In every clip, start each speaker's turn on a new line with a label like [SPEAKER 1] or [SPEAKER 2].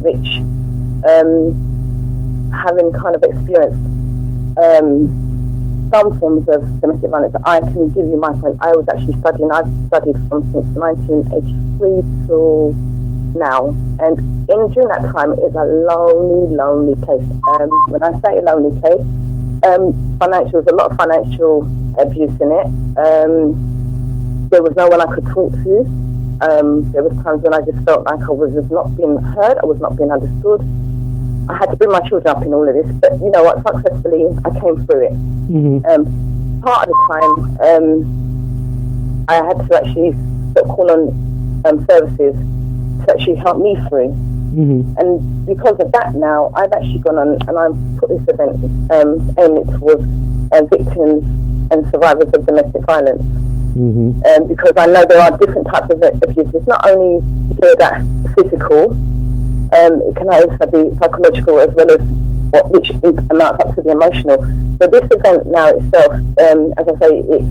[SPEAKER 1] which having kind of experienced some forms of domestic violence, I can give you my point. I was actually studying. I've studied since 1983 till now, and during that time, it's a lonely place. When I say a lonely place, there's a lot of financial abuse in it. There was no one I could talk to. There was times when I just felt like I was just not being heard, I was not being understood. I had to bring my children up in all of this, but you know what, successfully I came through it. Mm-hmm. Part of the time, I had to actually call on services to actually help me through. Mm-hmm. And because of that now, I've actually gone on and I've put this event aimed towards victims and survivors of domestic violence. Mm-hmm. Because I know there are different types of abuse. It's not only that physical, it can also be psychological as well as which amounts up to the emotional. So this event now itself, as I say, it's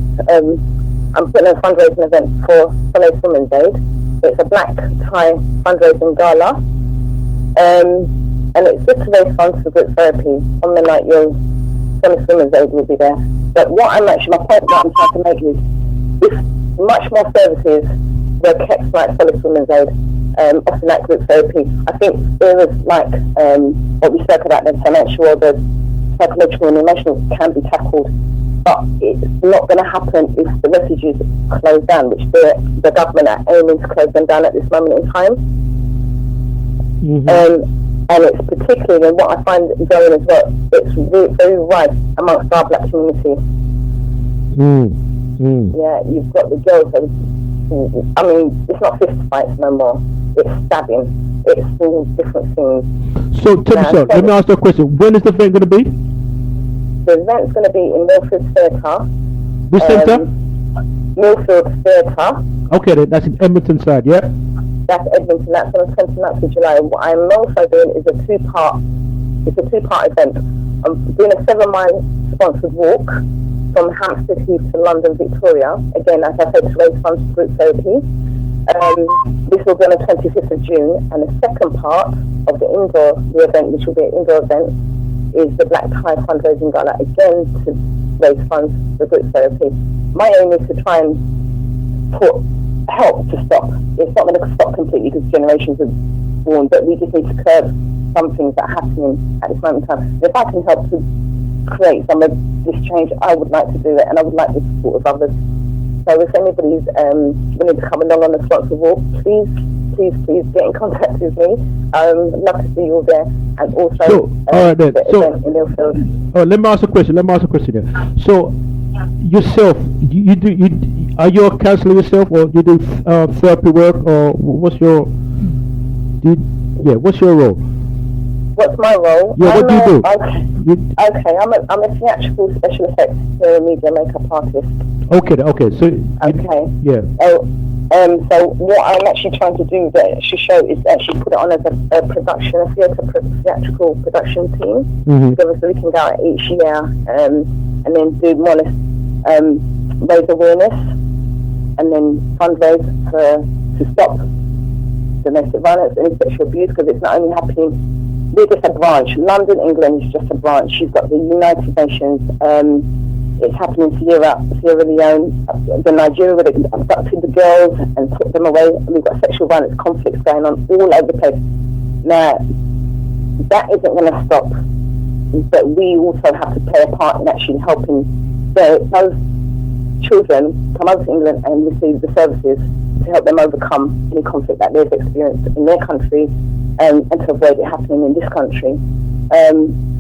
[SPEAKER 1] I'm putting a fundraising event for Sunday Women's Aid. It's a black tie fundraising gala, and it's just to raise funds for group therapy. On the night, your Sunday Women's Aid will be there. But what my point that I'm trying to make is, if much more services were kept like Solace Women's Aid, offering that group therapy, I think areas like what we spoke about, the financial or the psychological and emotional can be tackled, but it's not going to happen if the refuges close down, which the government are aiming to close them down at this moment in time. Mm-hmm. And it's particularly, and what I find going as well, it's very rife amongst our black community. Yeah, you've got the girls that, I mean, it's not fist fights no more. It's stabbing. It's all different things.
[SPEAKER 2] So, let me ask you a question. When is the event going to be?
[SPEAKER 1] The event's going to be in Millfield Theatre.
[SPEAKER 2] Which centre?
[SPEAKER 1] Millfield Theatre.
[SPEAKER 2] Okay, that's in Edmonton side, yeah?
[SPEAKER 1] That's Edmonton. That's on the 29th of July. What I'm also doing is a two-part event. I'm doing a 7-mile sponsored walk from Hampstead Heath to London, Victoria. Again, as I said, to raise funds for group therapy. This will be on the 25th of June, and the second part of the event, which will be an indoor event, is the Black Tie fundraising gala, again to raise funds for group therapy. My aim is to try and help to stop. It's not going to stop completely because generations are born, but we just need to curb some things that are happening at this moment in time. If I can help to create some of this change, I would like to do it, and I would like the support of others. So if anybody's willing to come along on the sponsor walk, please get in contact with me. I'd love to see you all there, and also the event in Millfield.
[SPEAKER 2] Let me ask a question here. So yourself, are you a counsellor yourself, or you do therapy work, or what's your role?
[SPEAKER 1] What's my role?
[SPEAKER 2] Yeah, what do you
[SPEAKER 1] do? Okay, I'm a theatrical special effects media makeup artist.
[SPEAKER 2] Okay. So
[SPEAKER 1] so what I'm actually trying to do that she show is actually put it on as a theatrical production team. Mm-hmm. So we can go out each year and then do more or less raise awareness and then fundraise to stop domestic violence and sexual abuse, because it's not only happening. We're just a branch. London, England is just a branch. You've got the United Nations. It's happening in Sierra Leone, the Nigeria, where they abducted the girls and took them away. We've got sexual violence conflicts going on all over the place. Now, that isn't going to stop, but we also have to play a part in actually helping those children come over to England and receive the services to help them overcome any conflict that they've experienced in their country and to avoid it happening in this country.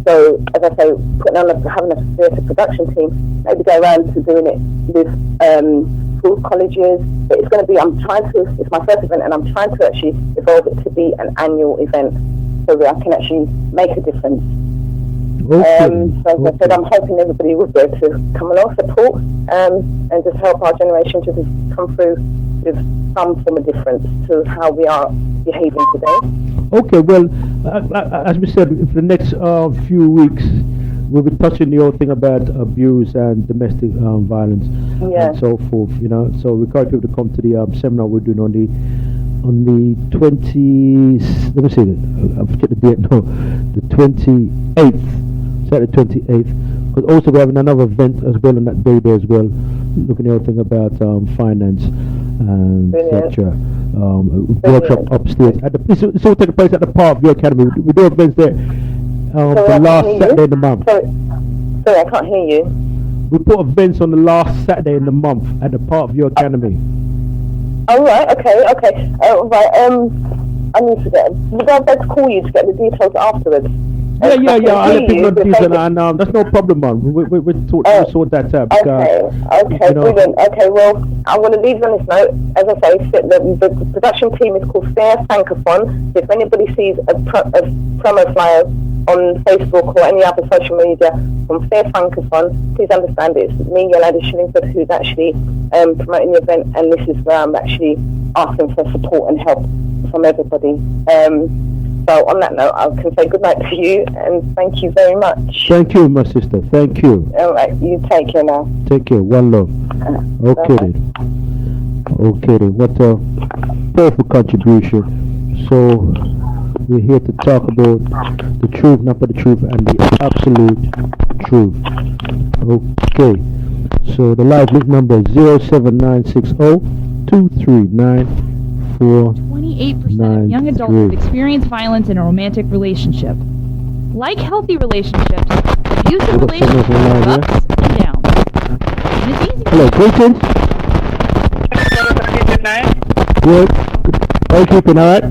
[SPEAKER 1] So, as I say, having a theatre production team, maybe go around to doing it with schools, colleges. But it's going to be, it's my first event, and I'm trying to actually evolve it to be an annual event so that I can actually make a difference. Okay. So as I said, I'm hoping everybody would be able to come along, support, and just help our generation to just come through with some form of difference to how we are behaving today. Okay,
[SPEAKER 2] well, as we said, for the next few weeks, we'll be touching the whole thing about abuse and domestic violence and so forth, So we encourage people to come to the seminar we're doing on the on the 20, let me see, I've forget the date now, the 28th, Saturday 28th, because also we're having another event as well on that day there as well, looking at everything about finance and etc. Workshop upstairs. It's all taking place at the Park View Academy. We do events there the last Saturday in the month.
[SPEAKER 1] Sorry, I can't hear you.
[SPEAKER 2] We put events on the last Saturday in the month at the Park View Academy.
[SPEAKER 1] Oh, right, okay. Right, I need to get, would I better call you to get the details afterwards?
[SPEAKER 2] Yeah, I'll let people know the details, and that's no problem, man. We'll sort that out.
[SPEAKER 1] Okay, brilliant. Okay, well, I'm going to leave on this note. As I say, the production team is called Fair Francophone. If anybody sees a promo flyer on Facebook or any other social media from Fair Francophone, please understand it's me, Yolanda Shillingford, who's actually promoting the event, and this is where I'm actually asking for support and help from everybody. So on that note, I can say good night to you and thank you very much.
[SPEAKER 2] Thank you, my sister. Thank you.
[SPEAKER 1] All right, you take care now.
[SPEAKER 2] Take care. One love. Okay then. Okay then. What a powerful contribution. So we're here to talk about the truth, not but the truth, and the absolute truth. Okay. So the live link number is 07960-239-493.
[SPEAKER 3] 28% of young adults have experienced violence in a romantic relationship. Like healthy relationships, abusive relationships have ups and downs. And it's easy.
[SPEAKER 2] Hello, greetings. Good. How are you keeping, alright?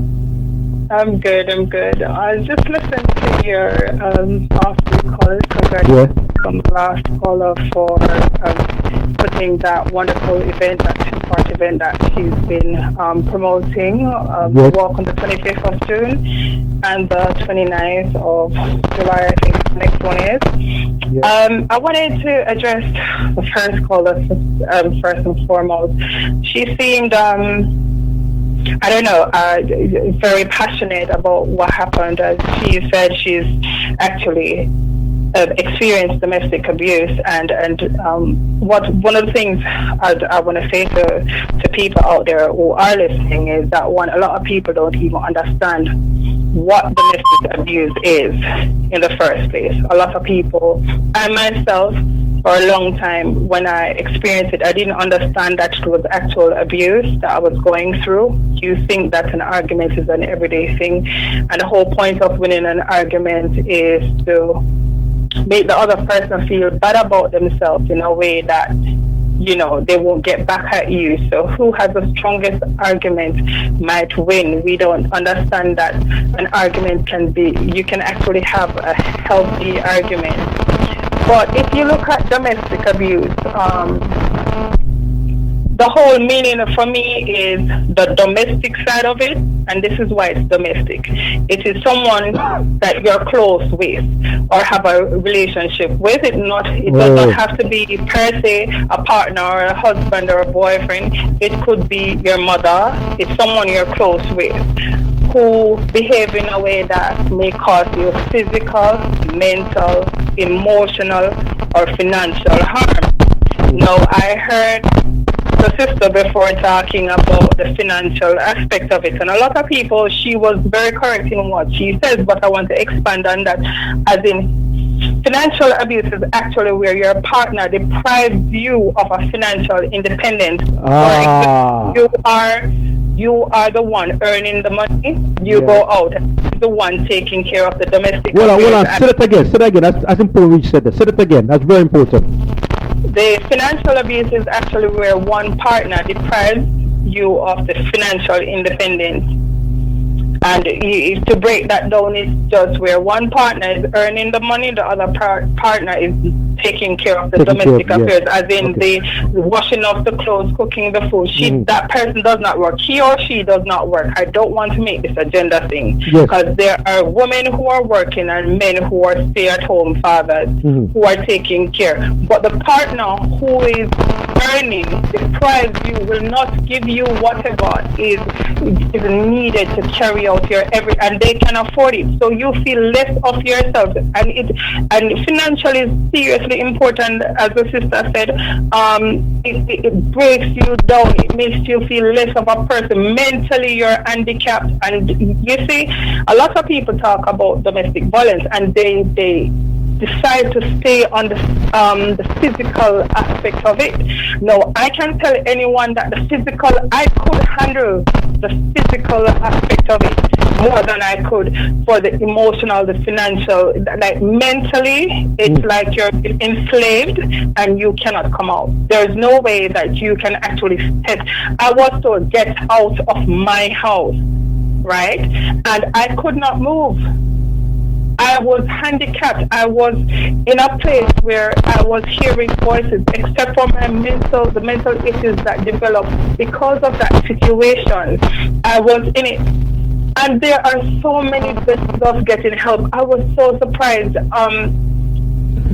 [SPEAKER 4] I'm good. I was just listening to your after call from the last caller for putting that wonderful event, that two-part event that she's been promoting, the walk on the 25th of June and the 29th of July, I think the next one is. I wanted to address the first caller first and foremost. She seemed I don't know, very passionate about what happened. As she said, she's actually experienced domestic abuse, and one of the things I want to say to people out there who are listening is that a lot of people don't even understand what domestic abuse is in the first place. A lot of people, I myself, for a long time, when I experienced it, I didn't understand that it was actual abuse that I was going through. You think that an argument is an everyday thing, and the whole point of winning an argument is to make the other person feel bad about themselves in a way that, you know, they won't get back at you. So who has the strongest argument might win. We don't understand that an argument you can actually have a healthy argument. But if you look at domestic abuse, the whole meaning for me is the domestic side of it, and this is why it's domestic. It is someone that you're close with or have a relationship with. It does not have to be per se a partner or a husband or a boyfriend. It could be your mother. It's someone you're close with who behave in a way that may cause you physical, mental, emotional, or financial harm. Now, I heard the sister before talking about the financial aspect of it, and a lot of people, she was very correct in what she says, but I want to expand on that, as in financial abuse is actually where your partner deprives you of a financial independence. You are the one earning the money. You go out, the one taking care of the domestic.
[SPEAKER 2] Hold on. Say that again. That's important. You said that. Say that again. That's very important.
[SPEAKER 4] The financial abuse is actually where one partner deprives you of the financial independence. And to break that down, it's just where one partner is earning the money, the other partner is taking care of the domestic affairs, as in the washing of the clothes, cooking the food. That person does not work. He or she does not work. I don't want to make this a gender thing, because there are women who are working and men who are stay-at-home fathers who are taking care. But the partner who is earning, deprive you, will not give you whatever is needed to carry out your and they can afford it. So you feel less of yourself, and financially is seriously important, as the sister said. It breaks you down. It makes you feel less of a person. Mentally, you're handicapped, and you see, a lot of people talk about domestic violence, and they decide to stay on the physical aspect of it. No, I can tell anyone that I could handle the physical aspect of it more than I could for the emotional, the financial. Like mentally, it's like you're enslaved and you cannot come out. There's no way that you can actually step. I was told, get out of my house, right? And I could not move. I was handicapped. I was in a place where I was hearing voices, except for the mental issues that developed because of that situation. I was in it. And there are so many ways of getting help. I was so surprised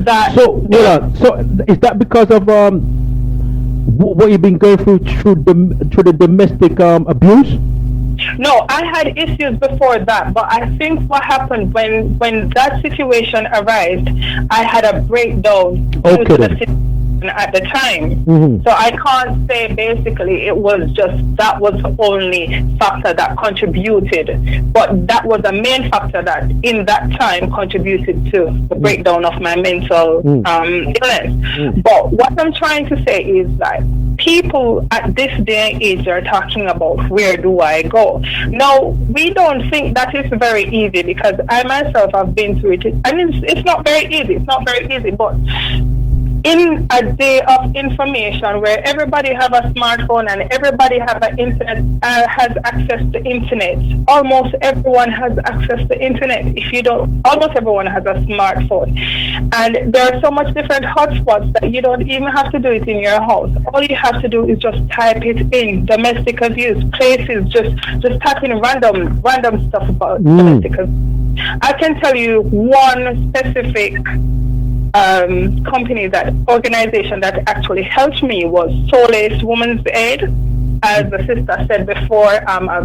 [SPEAKER 4] that...
[SPEAKER 2] So is that because of what you've been going through the domestic abuse?
[SPEAKER 4] No, I had issues before that, but I think what happened when that situation arose, I had a breakdown due to the situation at the time. So I can't say basically it was just that was the only factor that contributed, but that was a main factor that in that time contributed to the breakdown of my mental illness. But what I'm trying to say is that people at this day and age are talking about where do I go. No, we don't think that is very easy, because I myself have been through it, and it's not very easy. It's not very easy, but in a day of information where everybody have a smartphone and everybody have an internet, has access to internet. Almost everyone has access to internet. If you don't, almost everyone has a smartphone. And there are so much different hotspots that you don't even have to do it in your house. All you have to do is just type it in, domestic abuse, places, just type in random stuff about domestic abuse. I can tell you one specific organization that actually helped me was Solace Women's Aid. As the sister said before, I'm a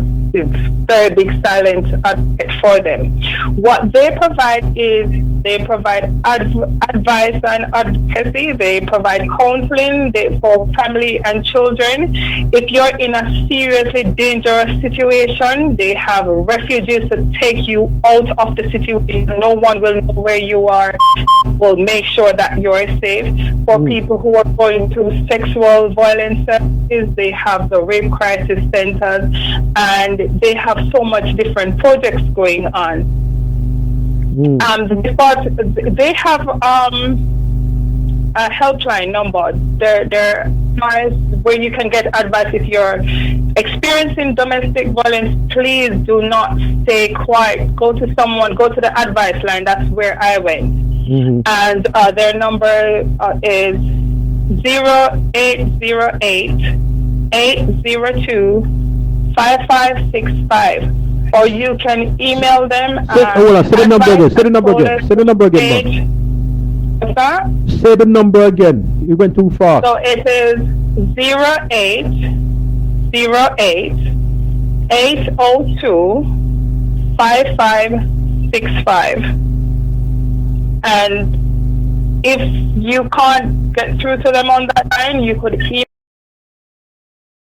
[SPEAKER 4] very big silent advocate for them. What they provide is they provide advice and advocacy. They provide counseling for family and children. If you're in a seriously dangerous situation, they have refugees to take you out of the situation. No one will know where you are. Will make sure that you're safe. For people who are going through sexual violence services, they have the rape crisis centers, and they have so much different projects going on. But they have a helpline number. They're nice, where you can get advice if you're experiencing domestic violence. Please do not stay quiet. Go to the advice line. That's where I went. And their number is 0808-802-5565. Or you can email them.
[SPEAKER 2] Say the number again. Say the number again.
[SPEAKER 4] What's that?
[SPEAKER 2] Say the number again. You went too far.
[SPEAKER 4] So it is 0808-802-5565. And if you can't get through to them on that line, you could email